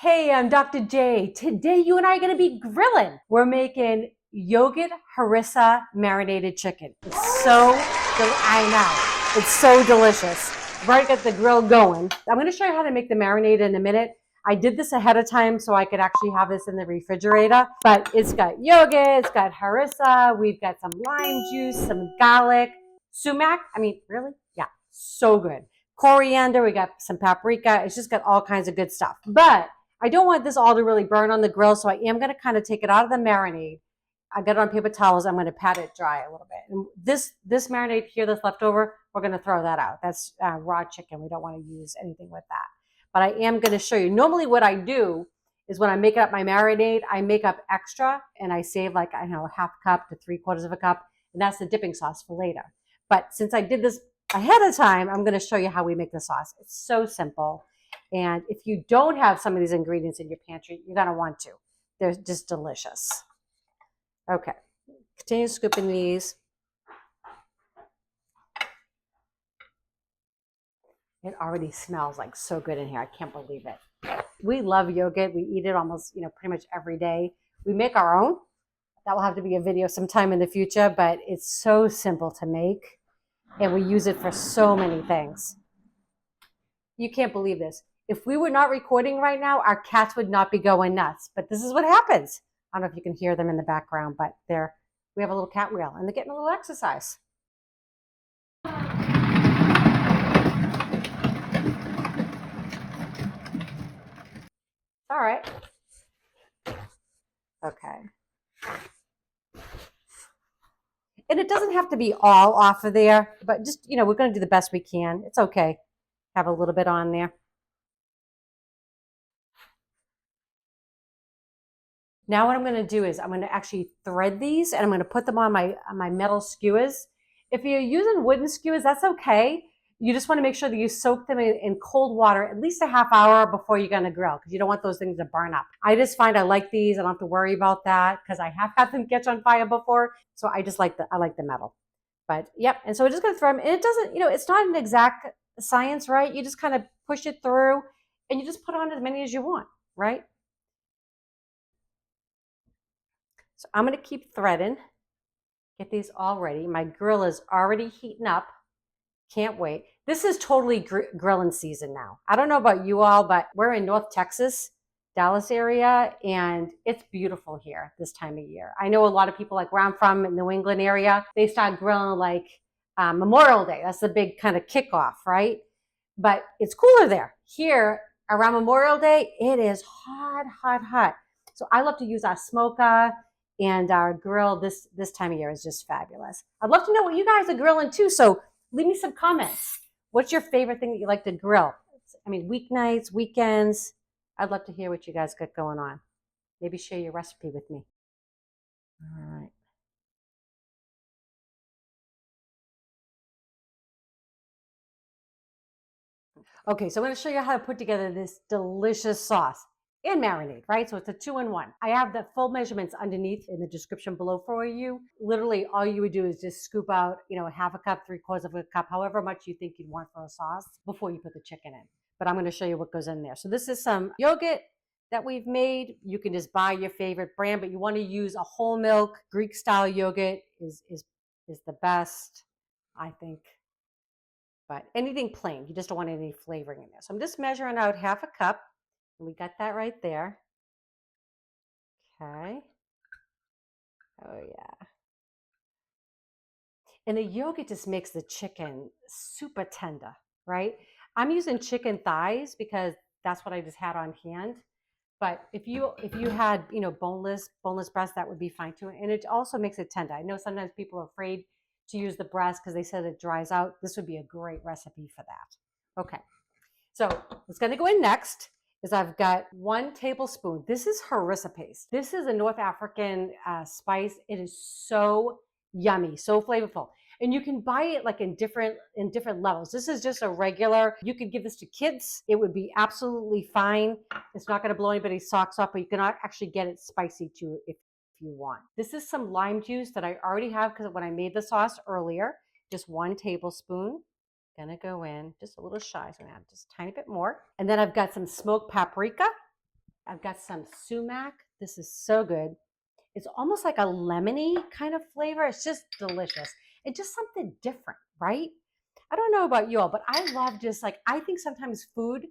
Hey, I'm Dr. J. Today you and I are going to be grilling. We're making yogurt harissa marinated chicken. I know, it's so delicious. I've already got the grill going. I'm going to show you how to make the marinade in a minute. I did this ahead of time so I could actually have this in the refrigerator, but it's got yogurt, it's got harissa, we've got some lime juice, some garlic, sumac. I mean, really? Yeah, so good. Coriander, we got some paprika. It's just got all kinds of good stuff. But I don't want this all to really burn on the grill, so I am going to kind of take it out of the marinade. I got it on paper towels. I'm going to pat it dry a little bit. And this marinade here that's left over, we're going to throw that out. That's raw chicken. We don't want to use anything with that. But I am going to show you. Normally what I do is when I make up my marinade, I make up extra and I save like, I don't know, half a cup to 3/4 of a cup. And that's the dipping sauce for later. But since I did this ahead of time, I'm going to show you how we make the sauce. It's so simple. And if you don't have some of these ingredients in your pantry, you're going to want to. They're just delicious. Okay, continue scooping these. It already smells like so good in here. I can't believe it. We love yogurt. We eat it almost, pretty much every day. We make our own. That will have to be a video sometime in the future, but it's so simple to make. And we use it for so many things. You can't believe this. If we were not recording right now, our cats would not be going nuts. But this is what happens. I don't know if you can hear them in the background, but we have a little cat wheel and they're getting a little exercise. All right. Okay. And it doesn't have to be all off of there, but just, we're going to do the best we can. It's okay. Have a little bit on there. Now what I'm going to do is I'm going to actually thread these and I'm going to put them on my metal skewers. If you're using wooden skewers, that's okay. You just want to make sure that you soak them in cold water at least a half hour before you're going to grill because you don't want those things to burn up. I just find I like these. I don't have to worry about that because I have had them catch on fire before. So I just like I like the metal. But yep, and so we're just going to throw them. And it doesn't, it's not an exact science, right? You just kind of push it through and you just put on as many as you want, right? So I'm going to keep threading. Get these all ready. My grill is already heating up. Can't wait. This is totally grilling season now. I don't know about you all, but we're in North Texas, Dallas area, and it's beautiful here this time of year. I know a lot of people like where I'm from in the New England area, they start grilling like Memorial Day. That's the big kind of kickoff, right? But it's cooler there. Here around Memorial Day, it is hot, hot, hot. So I love to use our smoker and our grill this time of year is just fabulous. I'd love to know what you guys are grilling too. So leave me some comments. What's your favorite thing that you like to grill? I mean, weeknights, weekends. I'd love to hear what you guys got going on. Maybe share your recipe with me. All right. Okay, so I'm going to show you how to put together this delicious sauce and marinade, right? So it's a 2-in-1. I have the full measurements underneath in the description below for you. Literally, all you would do is just scoop out, half a cup, 3/4 of a cup, however much you think you'd want for a sauce before you put the chicken in. But I'm going to show you what goes in there. So this is some yogurt that we've made. You can just buy your favorite brand, but you want to use a whole milk Greek style yogurt is the best, I think. But anything plain, you just don't want any flavoring in there. So I'm just measuring out half a cup. And we got that right there. Okay. Oh, yeah. And the yogurt just makes the chicken super tender, right? I'm using chicken thighs because that's what I just had on hand. But if you had, boneless breast, that would be fine too. And it also makes it tender. I know sometimes people are afraid to use the breast because they said it dries out. This would be a great recipe for that. Okay. So what's going to go in next is I've got 1 tablespoon. This is harissa paste. This is a North African spice. It is so yummy, so flavorful. And you can buy it like in different levels. This is just a regular. You could give this to kids. It would be absolutely fine. It's not going to blow anybody's socks off, but you can actually get it spicy too if you want. This is some lime juice that I already have because when I made the sauce earlier, just 1 tablespoon. Gonna go in just a little shy, so I'm gonna add just a tiny bit more. And then I've got some smoked paprika. I've got some sumac. This is so good. It's almost like a lemony kind of flavor. It's just delicious. It's just something different, right? I don't know about you all, but I love just like, I think sometimes food,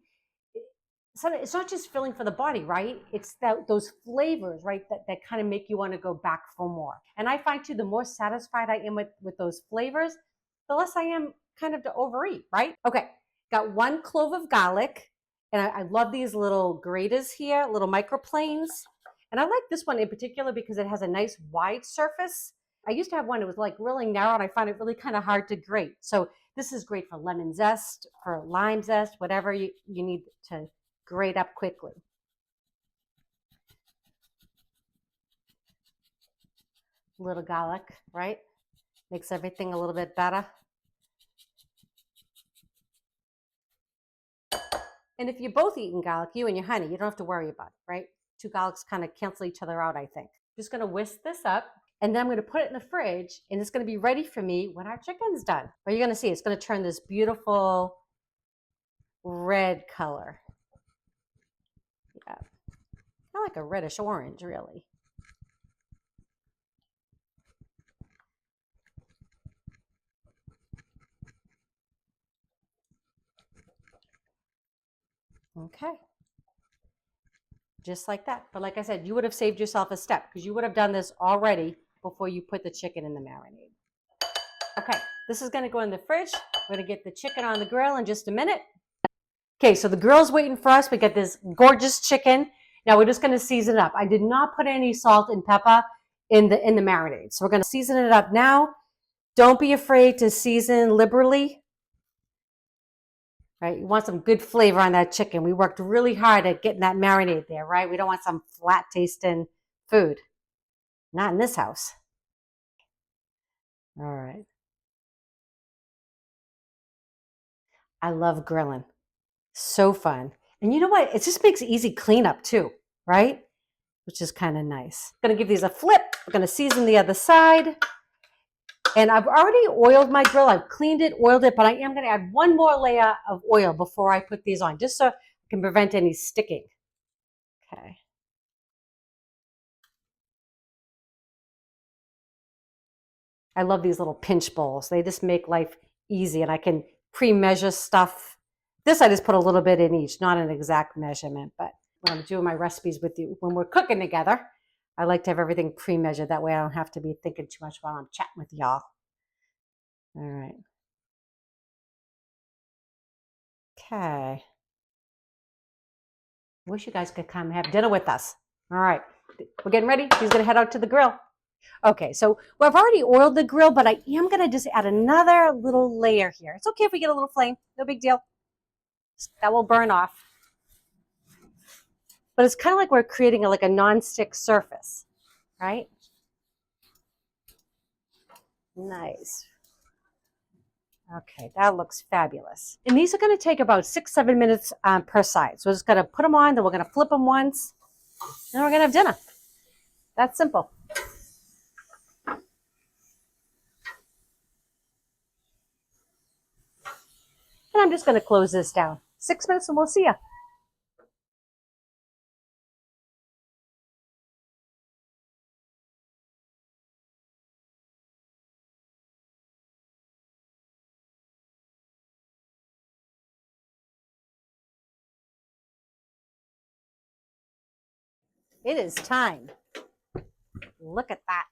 it's not just filling for the body, right? It's those flavors, right, that kind of make you want to go back for more. And I find too, the more satisfied I am with those flavors, the less I am kind of to overeat, right? Okay, got 1 clove of garlic, and I love these little graters here, little microplanes. And I like this one in particular because it has a nice wide surface. I used to have one that was like really narrow, and I find it really kind of hard to grate. So this is great for lemon zest, for lime zest, whatever you need to grate up quickly. A little garlic, right? Makes everything a little bit better. And if you're both eating garlic, you and your honey, you don't have to worry about it, right? 2 garlics kind of cancel each other out, I think. Just gonna whisk this up, and then I'm gonna put it in the fridge, and it's gonna be ready for me when our chicken's done. But you're gonna see it's gonna turn this beautiful red color. Yeah, kind of like a reddish orange, really. Okay. Just like that. But like I said, you would have saved yourself a step because you would have done this already before you put the chicken in the marinade. Okay, this is gonna go in the fridge. We're gonna get the chicken on the grill in just a minute. Okay, so the grill's waiting for us. We got this gorgeous chicken. Now we're just gonna season it up. I did not put any salt and pepper in the marinade. So we're gonna season it up now. Don't be afraid to season liberally. Right? You want some good flavor on that chicken. We worked really hard at getting that marinade there, right? We don't want some flat tasting food. Not in this house. All right. I love grilling. So fun. And you know what? It just makes easy cleanup too, right? Which is kind of nice. I'm gonna give these a flip. We're gonna season the other side. And I've already oiled my grill. I've cleaned it, oiled it, but I am gonna add 1 more layer of oil before I put these on, just so I can prevent any sticking. Okay. I love these little pinch bowls. They just make life easy, and I can pre-measure stuff. This I just put a little bit in each, not an exact measurement, but when I'm doing my recipes with you, when we're cooking together, I like to have everything pre-measured. That way I don't have to be thinking too much while I'm chatting with y'all. All right. Okay. Wish you guys could come have dinner with us. All right. We're getting ready. He's going to head out to the grill. Okay, so I've already oiled the grill, but I am going to just add another little layer here. It's okay if we get a little flame. No big deal. That will burn off. But it's kind of like we're creating like a non-stick surface, right? Nice. Okay, that looks fabulous. And these are going to take about 6-7 minutes per side. So we're just going to put them on, then we're going to flip them once, and we're going to have dinner. That's simple. And I'm just going to close this down. 6 minutes and we'll see you. It is time. Look at that.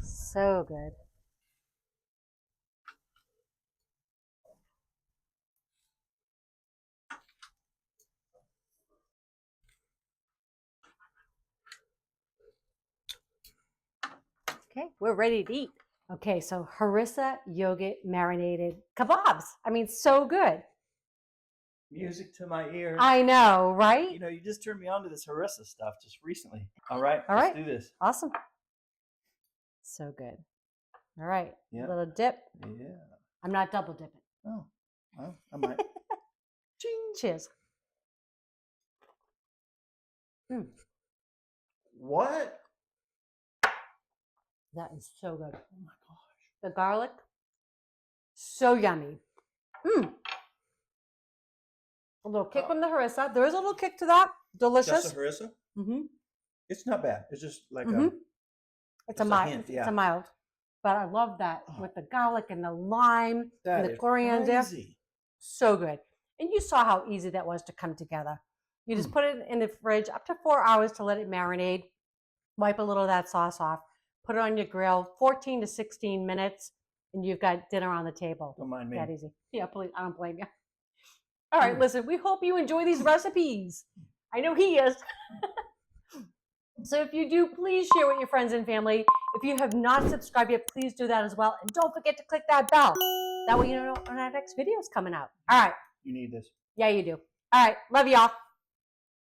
So good. Okay, we're ready to eat. Okay, so harissa yogurt marinated kebabs. I mean, so good. Music to my ear. I know, right? You know, you just turned me on to this harissa stuff just recently. All right, All let's right. do this. Awesome. So good. All right, Yep. a little dip. Yeah. I'm not double dipping. Oh, well, I might. Ching. Cheers. Mm, What? that is so good. Oh my gosh. The garlic, so yummy. A little kick from the harissa. There is a little kick to that. Delicious. Just a harissa? Mm-hmm. It's not bad. It's just like It's a mild. hint, yeah. It's a mild. But I love that with the garlic and the lime that and the is coriander. crazy. So good. And you saw how easy that was to come together. You just put it in the fridge up to 4 hours to let it marinate. Wipe a little of that sauce off. Put it on your grill, 14 to 16 minutes, and you've got dinner on the table. Don't mind me. That easy. Yeah, please. I don't blame you. All right, listen, we hope you enjoy these recipes. I know he is. So if you do, please share with your friends and family. If you have not subscribed yet, please do that as well. And don't forget to click that bell. That way you know when our next video is coming out. All right. You need this. Yeah, you do. All right. Love y'all.